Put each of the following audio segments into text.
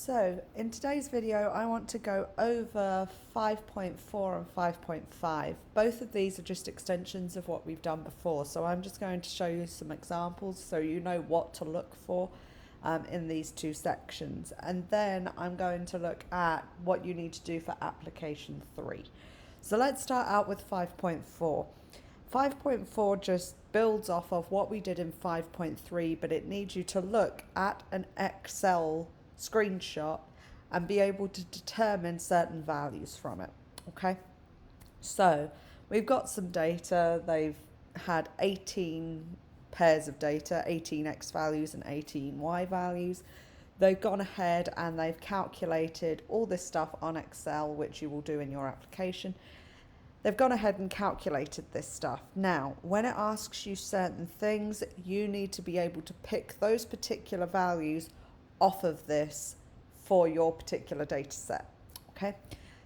So in today's video, I want to go over 5.4 and 5.5. Both of these are just extensions of what we've done before. So I'm just going to show you some examples so you know what to look for in these two sections. And then I'm going to look at what you need to do for application 3. So let's start out with 5.4. 5.4 just builds off of what we did in 5.3, but it needs you to look at an Excel screenshot and be able to determine certain values from it. Okay, so we've got some data. They've had 18 pairs of data, 18 X values and 18 Y values. They've gone ahead and they've calculated all this stuff on Excel, which you will do in your application. They've gone ahead and calculated this stuff. Now, when it asks you certain things, you need to be able to pick those particular values off of this for your particular data set. Okay,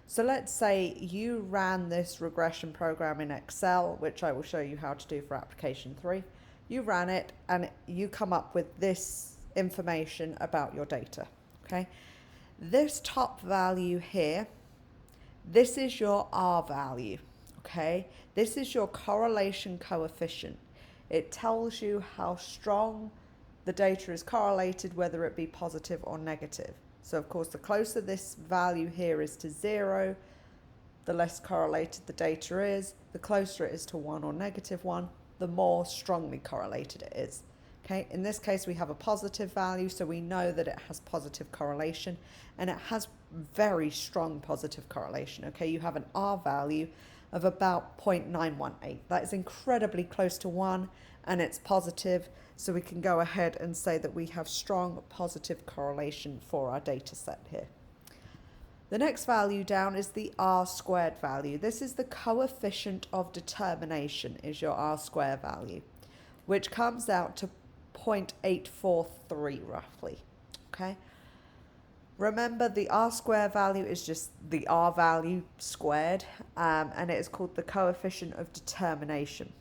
so let's say you ran this regression program in Excel, which I will show you how to do for application 3. You ran it and you come up with this information about your data. Okay, this top value here, this is your R value. Okay, this is your correlation coefficient. It tells you how strong the data is correlated, whether it be positive or negative. So of course, the closer this value here is to 0, the less correlated the data is. The closer it is to 1 or -1, the more strongly correlated it is. Okay, in this case, we have a positive value, so we know that it has positive correlation, and it has very strong positive correlation. Okay, you have an R value of about 0.918. That is incredibly close to 1, and it's positive, so we can go ahead and say that we have strong positive correlation for our data set here. The next value down is the R squared value. This is the coefficient of determination, is your R squared value, which comes out to 0.843 roughly. Okay, remember the R square value is just the R value squared, and it is called the coefficient of determination.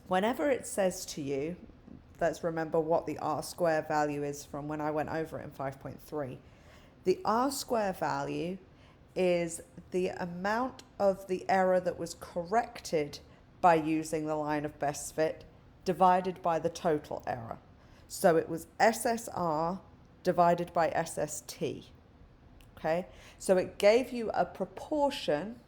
Whenever it says to you, let's remember what the R square value is from when I went over it in 5.3. The R square value is the amount of the error that was corrected by using the line of best fit divided by the total error. So it was SSR divided by SST. Okay, so it gave you a proportion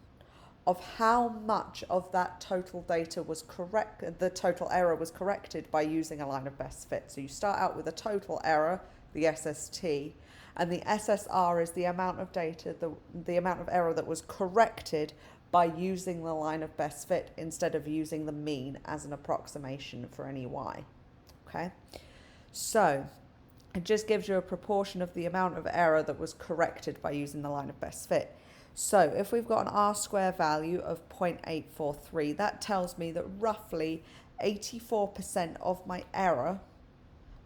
of how much of that total data was correct, the total error was corrected by using a line of best fit. So you start out with a total error, the SST, and the SSR is the amount of data, the amount of error that was corrected by using the line of best fit instead of using the mean as an approximation for any Y. Okay, so it just gives you a proportion of the amount of error that was corrected by using the line of best fit. So if we've got an R square value of 0.843, that tells me that roughly 84% of my error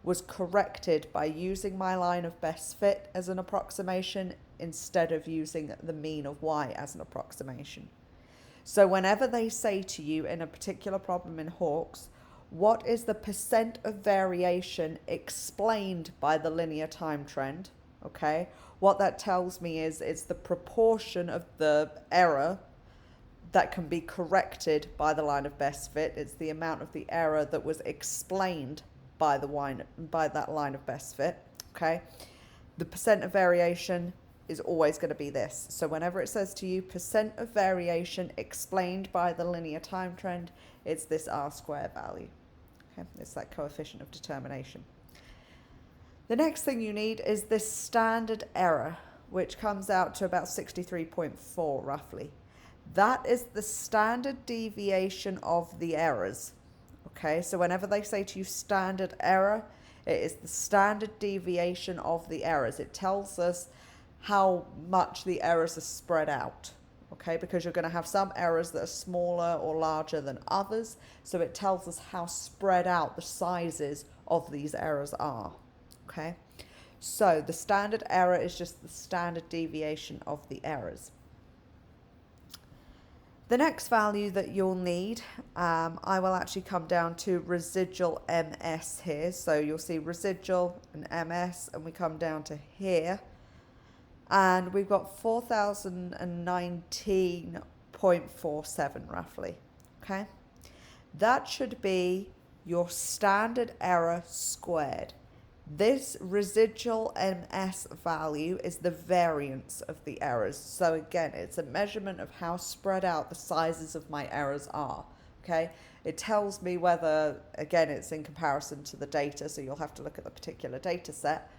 was corrected by using my line of best fit as an approximation instead of using the mean of Y as an approximation. So whenever they say to you in a particular problem in Hawks, what is the percent of variation explained by the linear time trend? Okay, what that tells me is it's the proportion of the error that can be corrected by the line of best fit. It's the amount of the error that was explained by that line of best fit. Okay, the percent of variation is always going to be this. So whenever it says to you percent of variation explained by the linear time trend, it's this R square value. Okay, it's that coefficient of determination. The next thing you need is this standard error, which comes out to about 63.4 roughly. That is the standard deviation of the errors. Okay, so whenever they say to you standard error, it is the standard deviation of the errors. It tells us how much the errors are spread out. Okay, because you're going to have some errors that are smaller or larger than others. So it tells us how spread out the sizes of these errors are. Okay, so the standard error is just the standard deviation of the errors. The next value that you'll need, I will actually come down to residual MS here. So you'll see residual and MS, and we come down to here. And we've got 4019.47 roughly. Okay, that should be your standard error squared. This residual MS value is the variance of the errors. So again, it's a measurement of how spread out the sizes of my errors are. Okay, it tells me whether, again, it's in comparison to the data, so you'll have to look at the particular data set,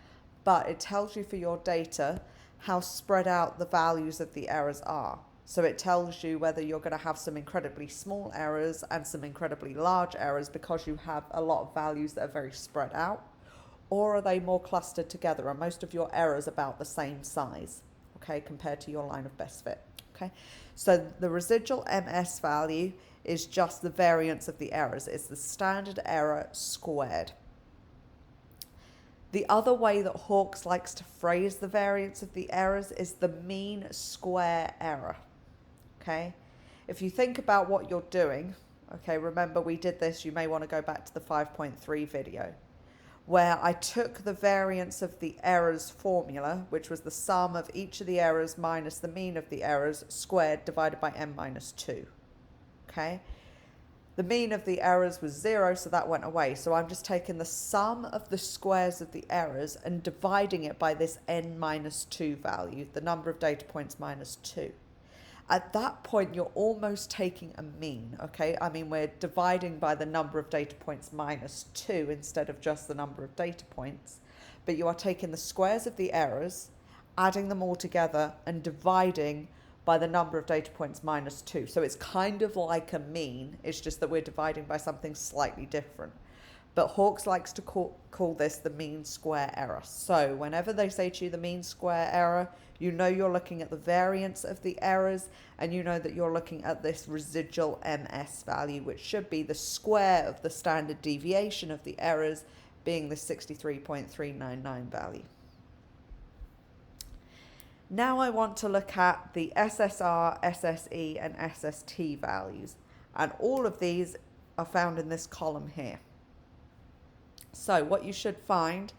but it tells you for your data how spread out the values of the errors are. So it tells you whether you're going to have some incredibly small errors and some incredibly large errors because you have a lot of values that are very spread out, or are they more clustered together? Are most of your errors about the same size, okay, compared to your line of best fit, okay? So the residual MS value is just the variance of the errors. It's the standard error squared. The other way that Hawkes likes to phrase the variance of the errors is the mean square error, okay? If you think about what you're doing, okay, remember we did this, you may want to go back to the 5.3 video, where I took the variance of the errors formula, which was the sum of each of the errors minus the mean of the errors squared divided by n minus 2. Okay? The mean of the errors was 0, so that went away. So I'm just taking the sum of the squares of the errors and dividing it by this n minus 2 value, the number of data points minus 2. At that point, you're almost taking a mean, okay? I mean, we're dividing by the number of data points minus 2 instead of just the number of data points. But you are taking the squares of the errors, adding them all together, and dividing by the number of data points minus 2. So it's kind of like a mean. It's just that we're dividing by something slightly different. But Hawkes likes to call this the mean square error. So whenever they say to you the mean square error, you know you're looking at the variance of the errors, and you know that you're looking at this residual MS value, which should be the square of the standard deviation of the errors, being the 63.399 value. Now I want to look at the SSR, SSE, and SST values. And all of these are found in this column here. So what you should find,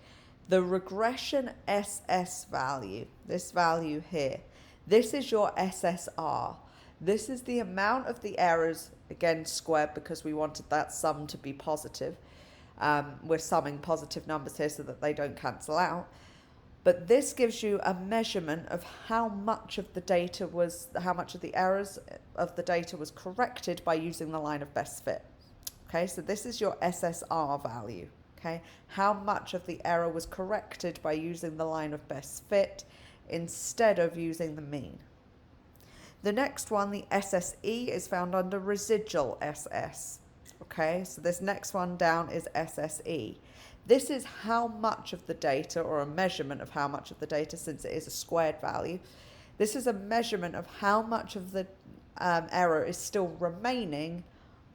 the regression SS value, this value here, this is your SSR. This is the amount of the errors, again squared because we wanted that sum to be positive. We're summing positive numbers here so that they don't cancel out. But this gives you a measurement of how much of the data was, how much of the errors of the data was corrected by using the line of best fit. Okay, so this is your SSR value. Okay, how much of the error was corrected by using the line of best fit instead of using the mean. The next one, the SSE, is found under residual SS. Okay, so this next one down is SSE. This is how much of the data, or a measurement of how much of the data, since it is a squared value. This is a measurement of how much of the error is still remaining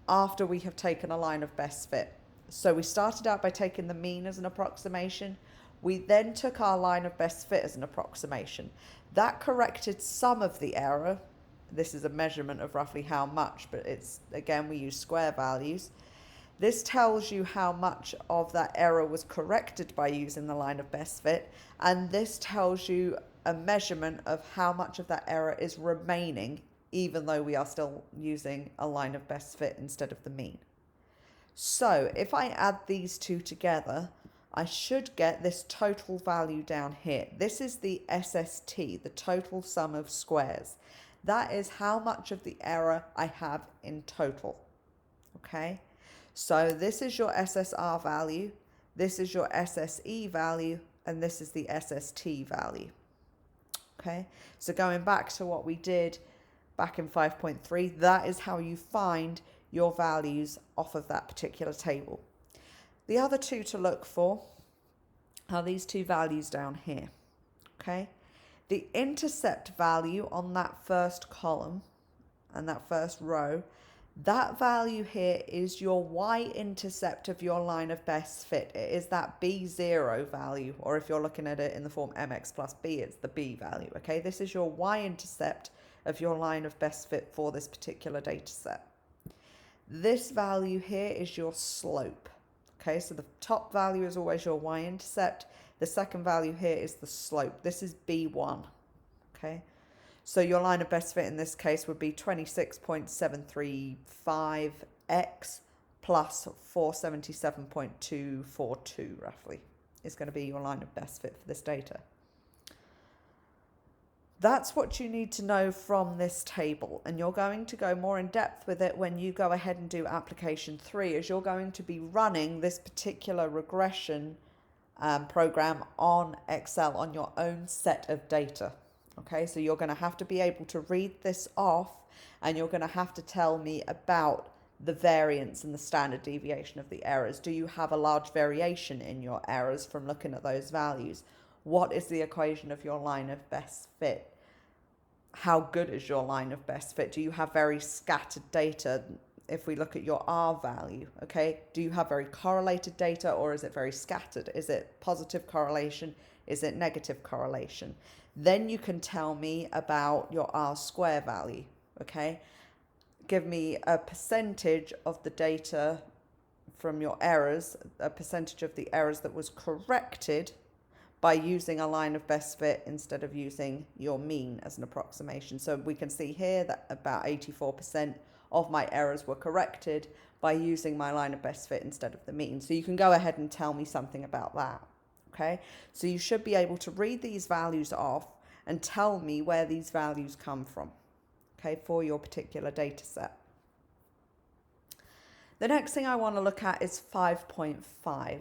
after we have taken a line of best fit. So we started out by taking the mean as an approximation. We then took our line of best fit as an approximation. That corrected some of the error. This is a measurement of roughly how much, but it's, again, we use square values. This tells you how much of that error was corrected by using the line of best fit, and this tells you a measurement of how much of that error is remaining, even though we are still using a line of best fit instead of the mean. So if I add these two together, I should get this total value down here. This is the SST, the total sum of squares. That is how much of the error I have in total. Okay, so this is your SSR value, this is your SSE value, and this is the SST value. Okay, so going back to what we did back in 5.3, that is how you find your values off of that particular table. The other two to look for are these two values down here. Okay, the intercept value on that first column and that first row, that value here is your y-intercept of your line of best fit. It is that B0 value, or if you're looking at it in the form mx plus b, it's the b value. Okay, this is your y-intercept of your line of best fit for this particular data set. This value here is your slope. Okay, so the top value is always your y-intercept. The second value here is the slope. This is B1. okay? So your line of best fit in this case would be 26.735x plus 477.242 roughly is going to be your line of best fit for this data. That's what you need to know from this table, and you're going to go more in depth with it when you go ahead and do application 3, as you're going to be running this particular regression program on Excel on your own set of data. Okay, so you're going to have to be able to read this off, and you're going to have to tell me about the variance and the standard deviation of the errors. Do you have a large variation in your errors from looking at those values? What is the equation of your line of best fit? How good is your line of best fit? Do you have very scattered data? If we look at your R value, okay, do you have very correlated data, or is it very scattered? Is it positive correlation? Is it negative correlation? Then you can tell me about your R square value, okay? Give me a percentage of the data from your errors, a percentage of the errors that was corrected by using a line of best fit instead of using your mean as an approximation. So we can see here that about 84% of my errors were corrected by using my line of best fit instead of the mean. So you can go ahead and tell me something about that. Okay, so you should be able to read these values off and tell me where these values come from, okay, for your particular data set. The next thing I want to look at is 5.5.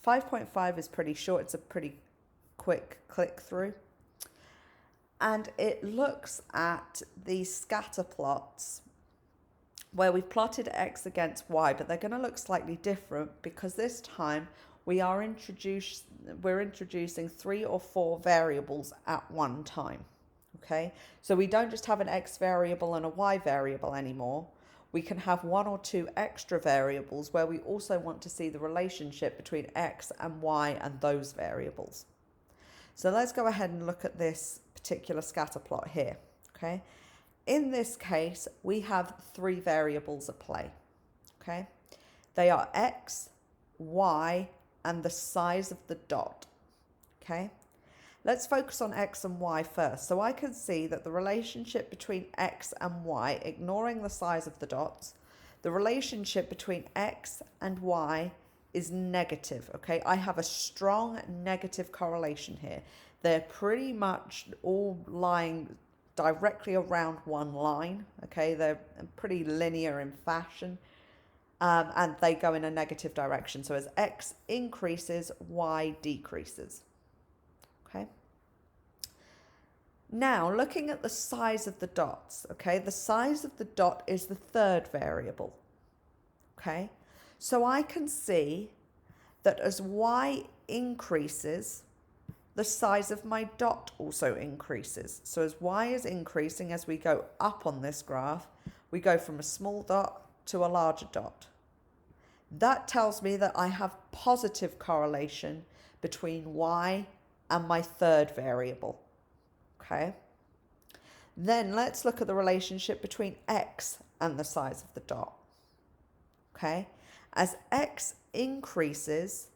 5.5 is pretty short. It's a pretty quick click through. And it looks at these scatter plots where we've plotted X against Y, but they're going to look slightly different because this time we're introducing 3 or 4 variables at one time. Okay, so we don't just have an X variable and a Y variable anymore. We can have 1 or 2 extra variables where we also want to see the relationship between X and Y and those variables. So let's go ahead and look at this particular scatter plot here. Okay, in this case, we have 3 variables at play. Okay, they are X, Y, and the size of the dot. Okay, let's focus on X and Y first. So I can see that the relationship between X and Y, ignoring the size of the dots, the relationship between X and Y is negative. Okay, I have a strong negative correlation here. They're pretty much all lying directly around one line. Okay, they're pretty linear in fashion. And they go in a negative direction. So as X increases, Y decreases. Okay. Now, looking at the size of the dots, okay, the size of the dot is the third variable. Okay, so I can see that as Y increases, the size of my dot also increases. So as Y is increasing, as we go up on this graph, we go from a small dot to a larger dot. That tells me that I have positive correlation between Y and my third variable. Okay. Then let's look at the relationship between X and the size of the dot. Okay. As X increases,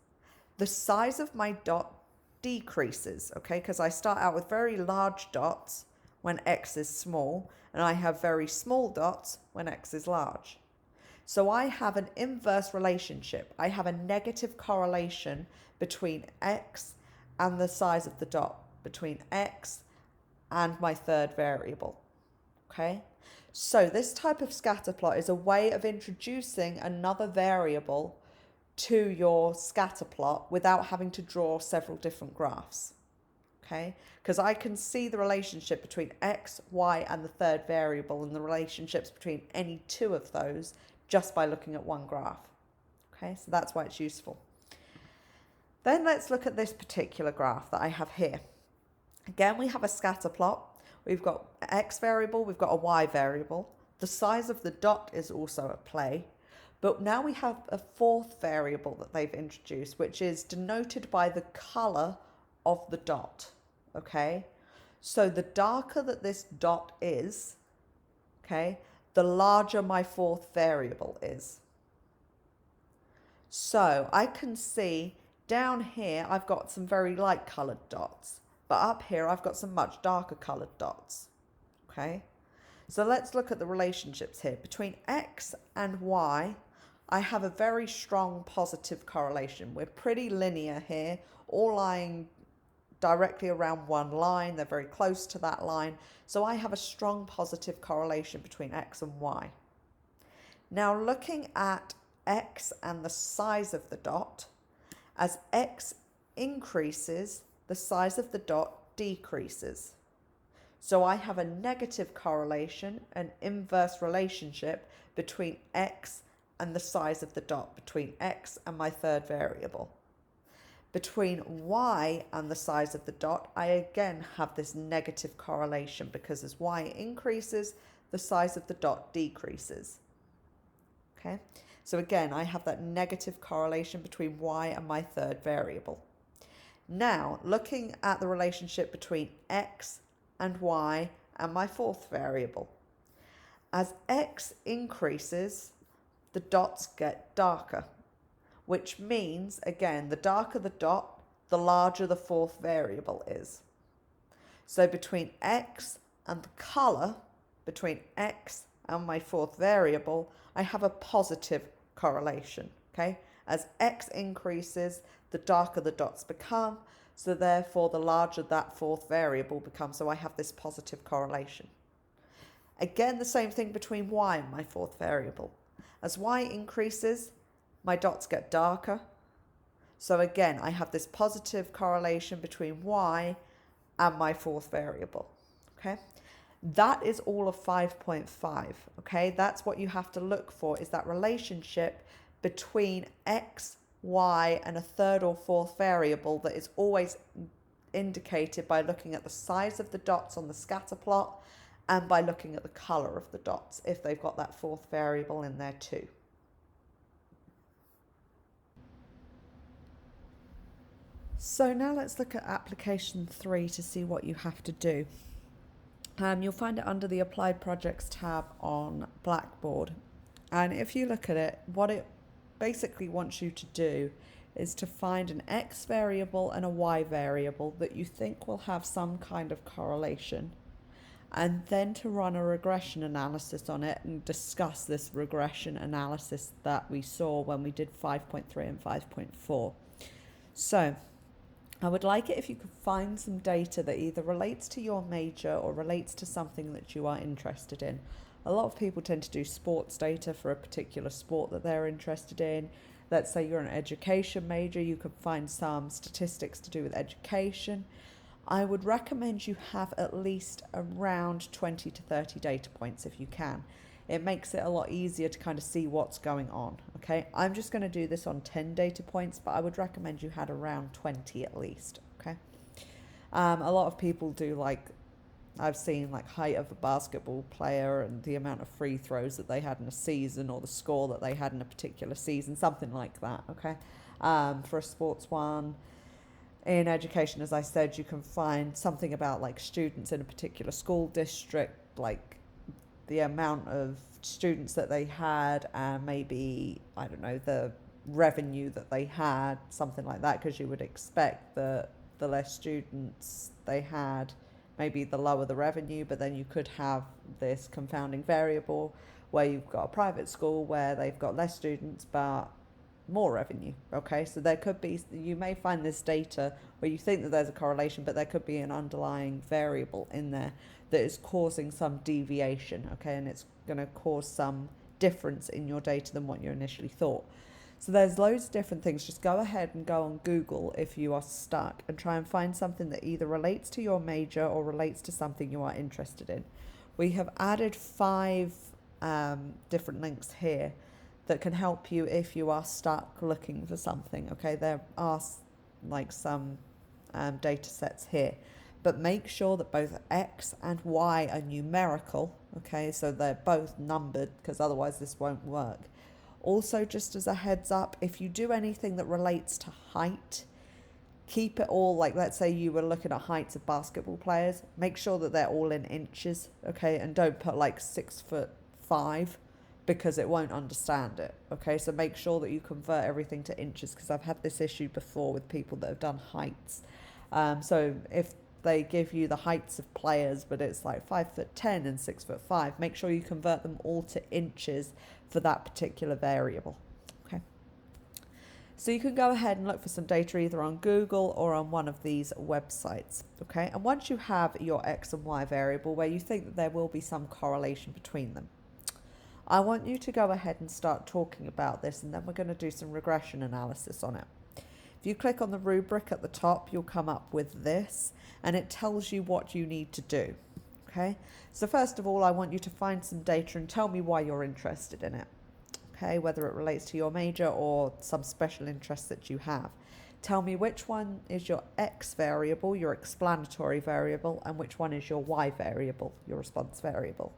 the size of my dot decreases. Okay. Because I start out with very large dots when X is small, and I have very small dots when X is large. So I have an inverse relationship. I have a negative correlation between X and the size of the dot, between X and my third variable. Okay, so this type of scatter plot is a way of introducing another variable to your scatter plot without having to draw several different graphs. Okay, because I can see the relationship between X, Y, and the third variable, and the relationships between any 2 of those just by looking at one graph. Okay, so that's why it's useful. Then let's look at this particular graph that I have here. Again, we have a scatter plot. We've got an X variable, we've got a Y variable. The size of the dot is also at play. But now we have a 4th variable that they've introduced, which is denoted by the color of the dot. Okay, so the darker that this dot is, okay, the larger my 4th variable is. So I can see down here, I've got some very light colored dots. But up here, I've got some much darker colored dots, okay? So let's look at the relationships here. Between X and Y, I have a very strong positive correlation. We're pretty linear here, all lying directly around one line. They're very close to that line. So I have a strong positive correlation between X and Y. Now looking at X and the size of the dot, as X increases, the size of the dot decreases. So I have a negative correlation, an inverse relationship between X and the size of the dot, between X and my third variable. Between Y and the size of the dot, I again have this negative correlation because as Y increases, the size of the dot decreases. Okay, so again, I have that negative correlation between Y and my third variable. Now, looking at the relationship between X and Y and my fourth variable. As X increases, the dots get darker, which means, again, the darker the dot, the larger the fourth variable is. So between X and the color, between X and my fourth variable, I have a positive correlation, okay? As X increases, the darker the dots become, so therefore the larger that fourth variable becomes, so I have this positive correlation. Again, the same thing between Y and my fourth variable. As Y increases, my dots get darker. So again, I have this positive correlation between Y and my fourth variable, okay? That is all of 5.5, okay? That's what you have to look for, is that relationship between X, Y, and a third or fourth variable that is always indicated by looking at the size of the dots on the scatter plot and by looking at the color of the dots if they've got that fourth variable in there too. So now let's look at application 3 to see what you have to do. You'll find it under the Applied Projects tab on Blackboard. And if you look at it, what it basically wants you to do is to find an X variable and a Y variable that you think will have some kind of correlation, and then to run a regression analysis on it and discuss this regression analysis that we saw when we did 5.3 and 5.4. So I would like it if you could find some data that either relates to your major or relates to something that you are interested in. A lot of people tend to do sports data for a particular sport that they're interested in. Let's say you're an education major, you could find some statistics to do with education. I would recommend you have at least around 20 to 30 data points if you can. It makes it a lot easier to kind of see what's going on, okay? I'm just going to do this on 10 data points, but I would recommend you had around 20 at least, okay? A lot of people do, like, I've seen like height of a basketball player and the amount of free throws that they had in a season or the score that they had in a particular season, something like that, okay? For a sports one. In education, as I said, you can find something about like students in a particular school district, like the amount of students that they had and maybe, I don't know, the revenue that they had, something like that, because you would expect that the less students they had, maybe the lower the revenue, but then you could have this confounding variable where you've got a private school where they've got less students but more revenue, okay? So there could be, you may find this data where you think that there's a correlation, but there could be an underlying variable in there that is causing some deviation, okay? And it's going to cause some difference in your data than what you initially thought. So there's loads of different things. Just go ahead and go on Google if you are stuck and try and find something that either relates to your major or relates to something you are interested in. We have added 5 different links here that can help you if you are stuck looking for something, okay? There are like some data sets here, but make sure that both X and Y are numerical, okay? So they're both numbered, because otherwise this won't work. Also, just as a heads up, if you do anything that relates to height, keep it all, like let's say you were looking at heights of basketball players, make sure that they're all in inches, okay? And don't put like 6'5", because it won't understand it, okay? So make sure that you convert everything to inches, because I've had this issue before with people that have done heights. So if they give you the heights of players, but it's like 5'10" and 6'5". Make sure you convert them all to inches for that particular variable. Okay. So you can go ahead and look for some data either on Google or on one of these websites. Okay. And once you have your X and Y variable where you think that there will be some correlation between them, I want you to go ahead and start talking about this, and then we're going to do some regression analysis on it. If you click on the rubric at the top, you'll come up with this, and it tells you what you need to do. Okay, so first of all, I want you to find some data and tell me why you're interested in it. Okay, whether it relates to your major or some special interest that you have. Tell me which one is your X variable, your explanatory variable, and which one is your Y variable, your response variable.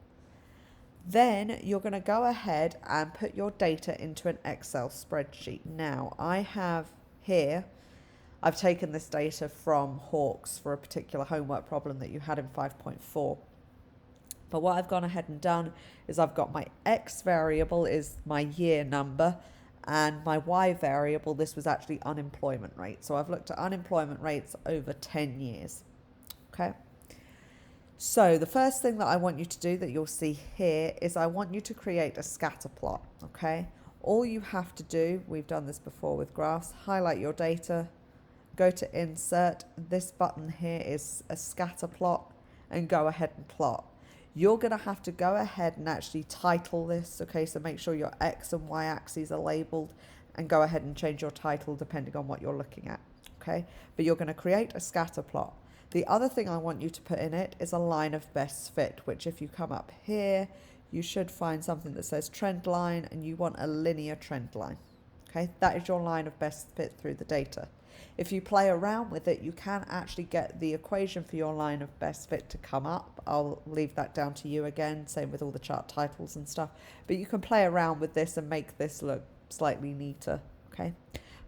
Then you're going to go ahead and put your data into an Excel spreadsheet. Now, I have here, I've taken this data from Hawks for a particular homework problem that you had in 5.4. But what I've gone ahead and done is I've got my X variable is my year number, and my Y variable, this was actually unemployment rate. So I've looked at unemployment rates over 10 years. Okay. So the first thing that I want you to do that you'll see here is I want you to create a scatter plot, okay? All you have to do, we've done this before with graphs, highlight your data, go to insert, this button here is a scatter plot, and go ahead and plot. You're going to have to go ahead and actually title this, okay? So make sure your X and Y axes are labeled, and go ahead and change your title depending on what you're looking at, okay? But you're going to create a scatter plot. The other thing I want you to put in it is a line of best fit, which if you come up here, you should find something that says trend line, and you want a linear trend line. Okay, that is your line of best fit through the data. If you play around with it, you can actually get the equation for your line of best fit to come up. I'll leave that down to you again, same with all the chart titles and stuff. But you can play around with this and make this look slightly neater, okay?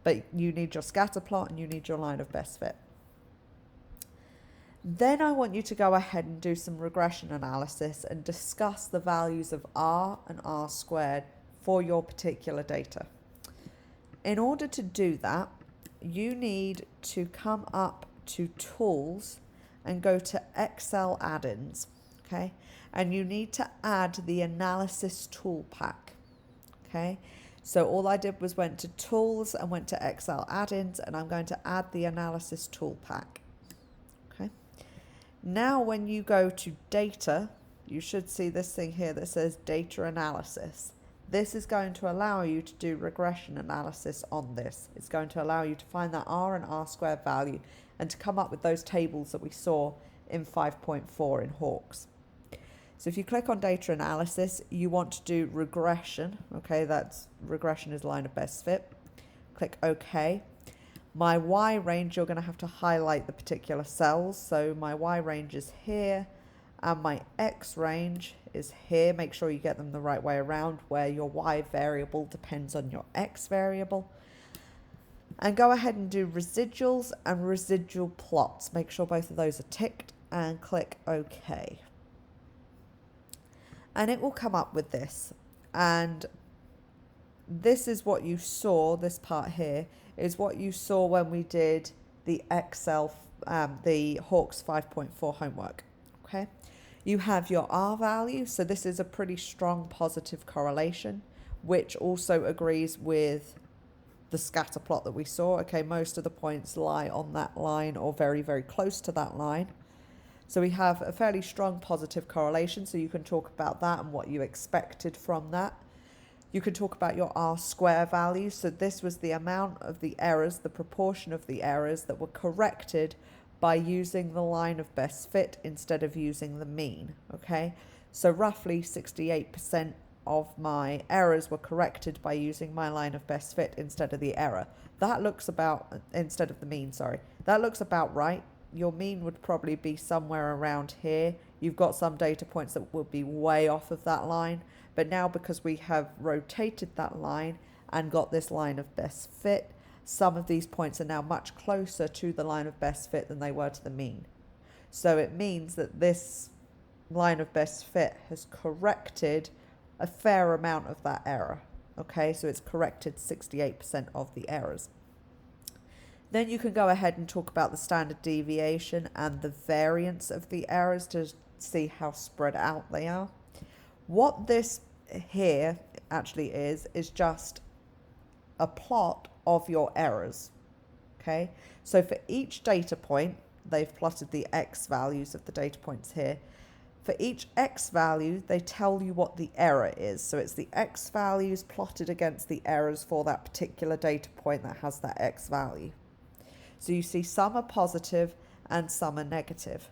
But you need your scatter plot and you need your line of best fit. Then I want you to go ahead and do some regression analysis and discuss the values of R and R squared for your particular data. In order to do that, you need to come up to Tools and go to Excel add-ins, okay? And you need to add the Analysis Tool Pack, okay? So all I did was went to Tools and went to Excel add-ins, and I'm going to add the Analysis Tool Pack. Now when you go to data, you should see this thing here that says data analysis. This is going to allow you to do regression analysis on this. It's going to allow you to find that R and R squared value and to come up with those tables that we saw in 5.4 in Hawks. So if you click on data analysis, you want to do regression. Okay, that's regression is line of best fit. Click OK. My Y range, you're going to have to highlight the particular cells. So my Y range is here and my X range is here. Make sure you get them the right way around, where your Y variable depends on your X variable. And go ahead and do residuals and residual plots. Make sure both of those are ticked and click OK. And it will come up with this. And this is what you saw, this part here, is what you saw when we did the Excel, the Hawks 5.4 homework, okay? You have your R value, so this is a pretty strong positive correlation, which also agrees with the scatter plot that we saw. Okay, most of the points lie on that line or very, very close to that line. So we have a fairly strong positive correlation, so you can talk about that and what you expected from that. You can talk about your R square value. So this was the amount of the errors, the proportion of the errors that were corrected by using the line of best fit instead of using the mean, okay? So roughly 68% of my errors were corrected by using my line of best fit instead of the error. That looks about, instead of the mean, sorry. That looks about right. Your mean would probably be somewhere around here. You've got some data points that will be way off of that line. But now because we have rotated that line and got this line of best fit, some of these points are now much closer to the line of best fit than they were to the mean. So it means that this line of best fit has corrected a fair amount of that error. Okay, so it's corrected 68% of the errors. Then you can go ahead and talk about the standard deviation and the variance of the errors to see how spread out they are. What this here actually is just a plot of your errors. Okay, so for each data point, they've plotted the x values of the data points here. For each x value, they tell you what the error is. So it's the x values plotted against the errors for that particular data point that has that x value. So you see some are positive and some are negative.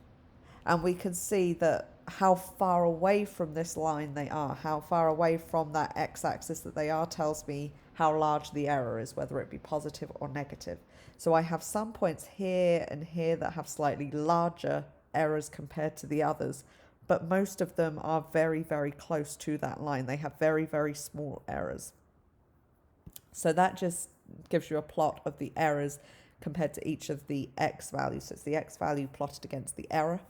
And we can see that how far away from this line they are, how far away from that x-axis that they are, tells me how large the error is, whether it be positive or negative. So I have some points here and here that have slightly larger errors compared to the others, but most of them are very, very close to that line. They have very, very small errors. So that just gives you a plot of the errors compared to each of the x values. So it's the x value plotted against the error.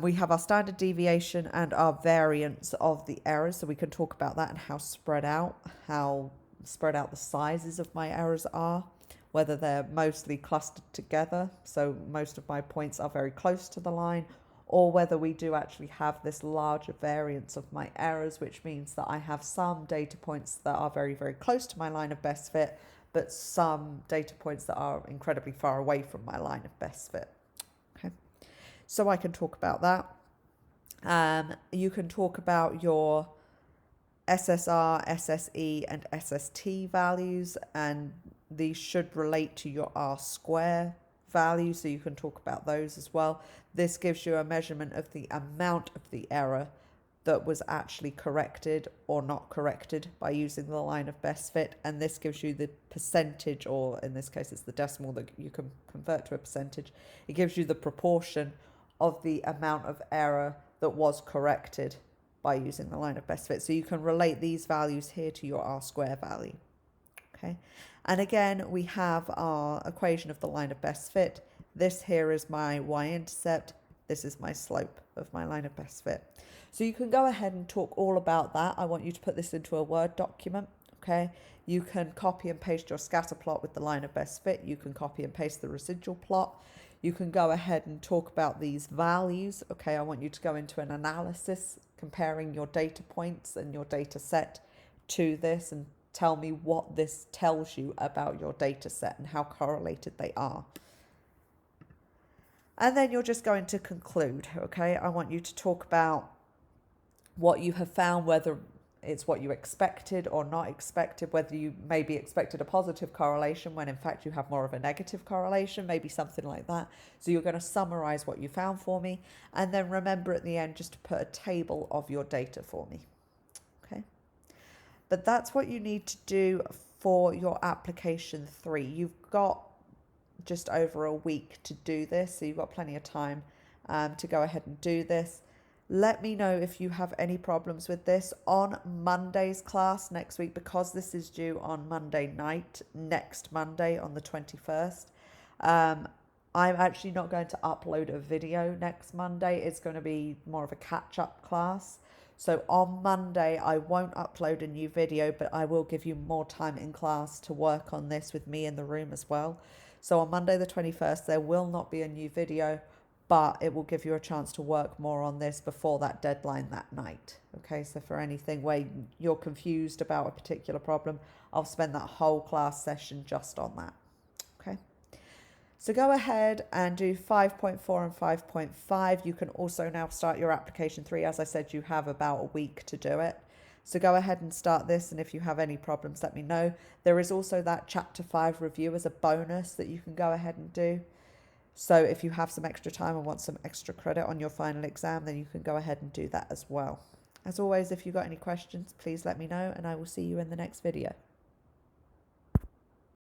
We have our standard deviation and our variance of the errors. So we can talk about that and how spread out the sizes of my errors are, whether they're mostly clustered together. So most of my points are very close to the line, or whether we do actually have this larger variance of my errors, which means that I have some data points that are very, very close to my line of best fit, but some data points that are incredibly far away from my line of best fit. Okay, so I can talk about that. You can talk about your SSR, SSE, and SST values, and these should relate to your R square value, so you can talk about those as well. This gives you a measurement of the amount of the error that was actually corrected or not corrected by using the line of best fit, and this gives you the percentage, or in this case it's the decimal that you can convert to a percentage. It gives you the proportion of the amount of error that was corrected by using the line of best fit. So you can relate these values here to your R square value. Okay, and again we have our equation of the line of best fit. This here is my y-intercept, this is my slope of my line of best fit. So you can go ahead and talk all about that. I want you to put this into a Word document. Okay, you can copy and paste your scatter plot with the line of best fit. You can copy and paste the residual plot. You can go ahead and talk about these values. Okay, I want you to go into an analysis comparing your data points and your data set to this, and tell me what this tells you about your data set and how correlated they are. And then you're just going to conclude. Okay, I want you to talk about what you have found, whether it's what you expected or not expected, whether you maybe expected a positive correlation when in fact you have more of a negative correlation, maybe something like that. So you're going to summarize what you found for me, and then remember at the end just to put a table of your data for me. Okay, but that's what you need to do for your application 3. You've got just over a week to do this, so you've got plenty of time to go ahead and do this. Let me know if you have any problems with this on Monday's class next week, because this is due on Monday night, next Monday on the 21st. I'm actually not going to upload a video next Monday. It's going to be more of a catch-up class. So on Monday, I won't upload a new video, but I will give you more time in class to work on this with me in the room as well. So on Monday the 21st, there will not be a new video, but it will give you a chance to work more on this before that deadline that night. Okay, so for anything where you're confused about a particular problem, I'll spend that whole class session just on that. Okay, so go ahead and do 5.4 and 5.5. You can also now start your application 3. As I said, you have about a week to do it. So go ahead and start this, and if you have any problems, let me know. There is also that chapter 5 review as a bonus that you can go ahead and do. So if you have some extra time and want some extra credit on your final exam, then you can go ahead and do that as well. As always, if you've got any questions, please let me know, and I will see you in the next video.